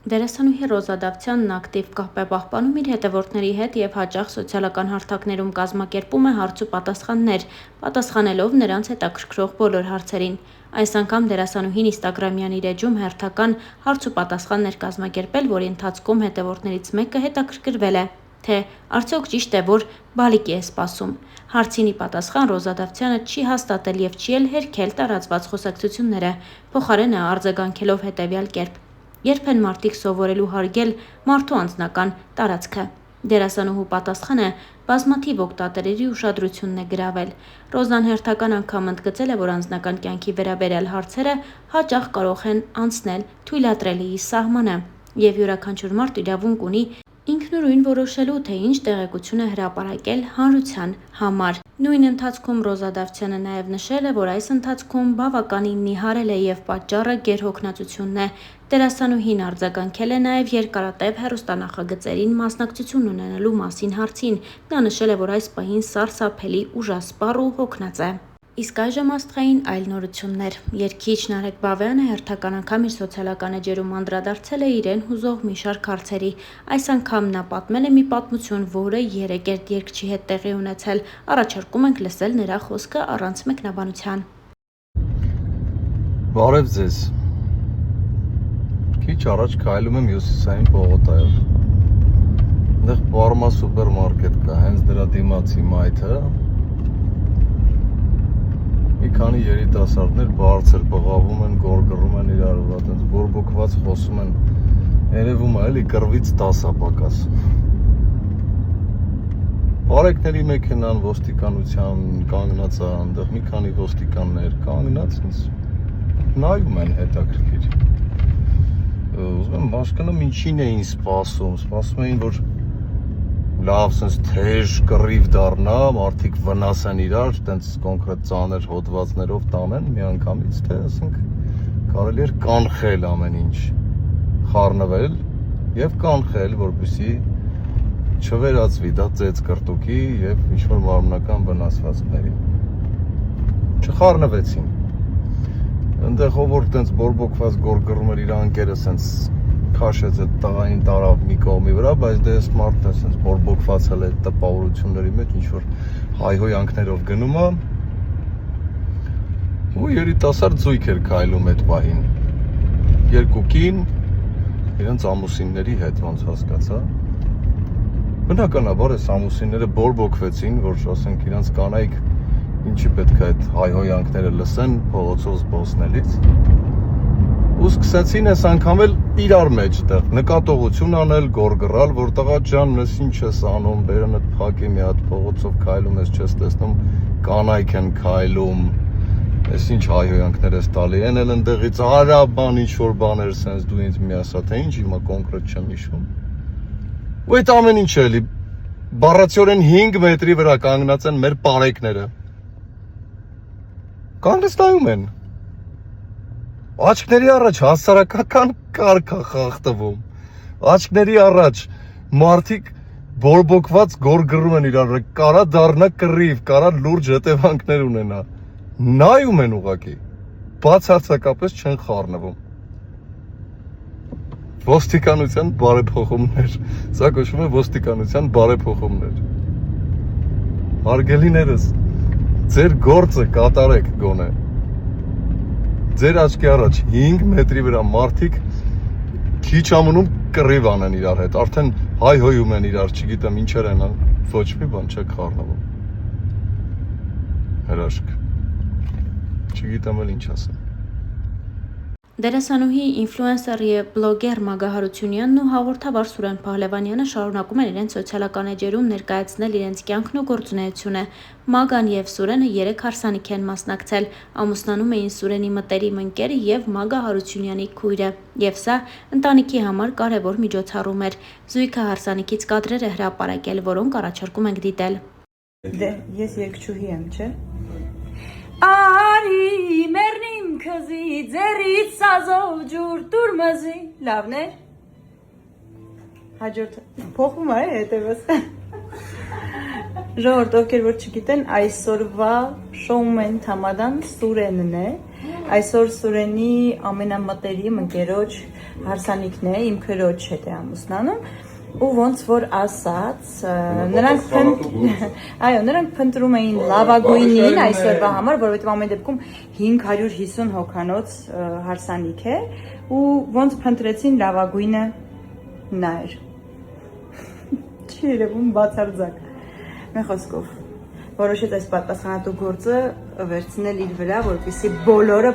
Դերասանուհի Ռոզա Դավթյանն ակտիվ կապ է պահպանում իր հետևորդների հետ եւ հաճախ սոցիալական հարթակներում կազմակերպում է հարց ու պատասխաններ, պատասխանելով նրանց հետաքրքրող բոլոր հարցերին։ Այս անգամ դերասանուհին Instagram-յան իր էջում հերթական հարց ու պատասխաններ կազմակերպել, որի ընթացքում հետևորդներից մեկը հետաքրքրվել է, թե արդյոք ճիշտ է, որ բալիկի է սպասում։ Հարցինի պատասխան Ռոզա Դավթյանը չի հաստատել եւ չի էլ հերքել տարածված խոսակցությունները, փոխարենը արձագանքելով հետեւյալ կերպ. Երբ են մարդիկ սովորելու հարգել մարդու անձնական տարածքը։ Դերասանուհու պատասխանը բազմաթիվ օգտատերերի ուշադրությունն է գրավել։ Ռոզան հերթական անգամ ընդգծել է, որ անձնական կյանքի վերաբերյալ հարցերը հաճախ կարող են անցնել թույլատրելիի սահմանը, եւ յուրաքանչյուր մարդ իրավունք ունի ինքնուրույն որոշելու, թե ինչ տեղեկություն է հրապարակել հանրության համար։ Նույն ընթացքում Ռոզա Դավթյանը նաև նշել է, որ այս ընթացքում բավականին նիհարել է եւ պատճառը գերհոգնածությունն է։ Դերասանուհին արձագանքել է նաև երկարատև հեռուստանախագծերին մասնակցություն ունենալու մասին հարցին։ Նա նշել է, որ այս պահին սարսափելի, ուժասպառ ու հոգնած է։ Իսկ այժմ աստղային այլ նորություններ։ Երգիչ Նարեկ Բավյանը հերթական անգամ իր սոցիալական էջերում անդրադարձել է իրեն հուզող մի շարք հարցերի։ Այս անգամ նա պատմել է մի պատմություն, որը երեկերտ երգչի հետ տեղի ունեցել։ Առաջարկում ենք լսել նրա խոսքը առանց մեկնաբանության։ Բարև ձեզ։ Քիչ առաջ քայլում եմ Հյուսիսային պողոտայով։ Այնտեղ Պարմա սուպերմարկետ կա, հենց դրա դիմացի մայթը։ Մի քանի երիտասարդներ բարձր բղավում են, գորգռում են իրար վրա, այդպես բորբոքված խոսում են։ Երևում է էլի կռվից 10 պակաս։ Բարեկների մեքենան ոստիկանության կանգնած է, այնտեղ մի քանի ոստիկաններ կանգնած ինձ նայում են հետաքրքիր։ Ուզում եմ հասկանամ ինչին էին սպասում էին, որ լավ sense թեժ կռիվ դառնա, մարդիկ վնասեն իրար, տենց կոնկրետ ծանր հոդվածներով տանեն միանգամից, թե ասենք կարելի էր կանխել ամեն ինչ, խառնվել եւ կանխել, որպեսզի չվերածվի դա ծեծ կրտուկի եւ ինչ-որ մարմնական վնասվածքների։ Չխառնվեցին։ Այնտեղ ով որ տենց բորբոքված գորգռում էր իր անկերը sense քաշեց այդ տղային տարավ մի կողմի վրա, բայց դե այս մարդը sense բորբոքված էլ է տպավորությունների մեջ ինչ որ հայհոյանքներով գնում է։ Ու երիտասարդ զույգ էր քայլում այդ պահին։ Երկու կին իրենց ամուսինների հետ ոնց հասկացա։ Բնականաբար այս ամուսինները բորբոքվեցին, որ ասենք իրենց կանայք ինչի պետք է այդ հայհոյանքները լսեն փողոցով զբոսնելիս։ Ու սկսեցին այս անգամ էլ իրար մեջտեղ նկատողություն անել, գորգռալ, որ տղա ջան, ես ինչ ես անում, բերնդ փակի մի հատ փողոցով քայլում ես, չես տեսնում կանայք են քայլում, ես ինչ հայհոյանքներ ես տալի, են էլ ընդեղից արա բան ինչ որ բաներ sense դու ինձ մի ասա, թե ինչ հիմա կոնկրետ չեմ հիշում։ Ու այդ ամեն ինչը էլի բառացիորեն 5 մետրի վրա կանգնած են մեր պարեկները։ Կանգնած նայում են։ Աչքների առաջ հասարակական կարգ է խախտվում։ Աչքների առաջ մարդիկ բորբոքված գորգռում են իրար, կարա դառնա կռիվ, կարա լուրջ հետևանքներ ունենա։ Նայում են ուղղակի։ Բացարձակապես չեն խառնվում։ Ոստիկանության բարեփոխումներ։ Սա կոչվում է ոստիկանության բարեփոխումներ։ Հարգելիներս, ձեր գործը կատարեք գոնե։ Ձեր աչքի առաջ 5 մետրի վրա մարդիկ քիչ ամնում կռիվ անեն իրար հետ, արդեն հայհոյում են իրար, չգիտեմ ինչեր են, ոչ մի բան չեք խառնվում։ Հրաշք։ Չգիտեմ էլ ինչ ասեմ։ Դերասանուհի, ինֆլուենսեր եւ բլոգեր Մագա Հարությունյանն ու հաղորդավար Սուրեն Փահլևանյանը շարունակում են իրենց սոցիալական էջերում ներկայացնել իրենց կյանքն ու գործունեությունը։ Մագան եւ Սուրենը 3 հարսանիք են մասնակցել, ամուսնանում էին Սուրենի մտերիմ ընկերը եւ Մագա Հարությունյանի քույրը, եւ սա ընտանիքի համար կարեւոր միջոցառում էր։ Զույգը հարսանիքից կադրեր է հրապարակել, որոնք առաջարկում ենք դիտել։ Դե ես երկչուհի եմ, չէ՞։ Արի մերնիմ քզի ձերից սազով ջուր դուր մզի լավն է հաջորդ փոխում է հետևս ժողովուրդ ովքեր որ չգիտեն այսօրվա շոումեն թամադան Սուրենն է Այսօր Սուրենի ամենամտերիմ ընկերոջ հարսանիքն է, իմ քրոջ հետ է ամուսնանում ու ոնց որ ասած նրանք փնտրում էին լավագույնին այսօրվա համար, որովհետև ամեն դեպքում 550 հոգանոց հարսանիք է ու ոնց փնտրեցին լավագույնը նա էր։ Չի երևում բացարձակ։ Մի խոսքով որոշեց այս պատասխանատու գործը վերցնել իր վրա, որպեսզի բոլորը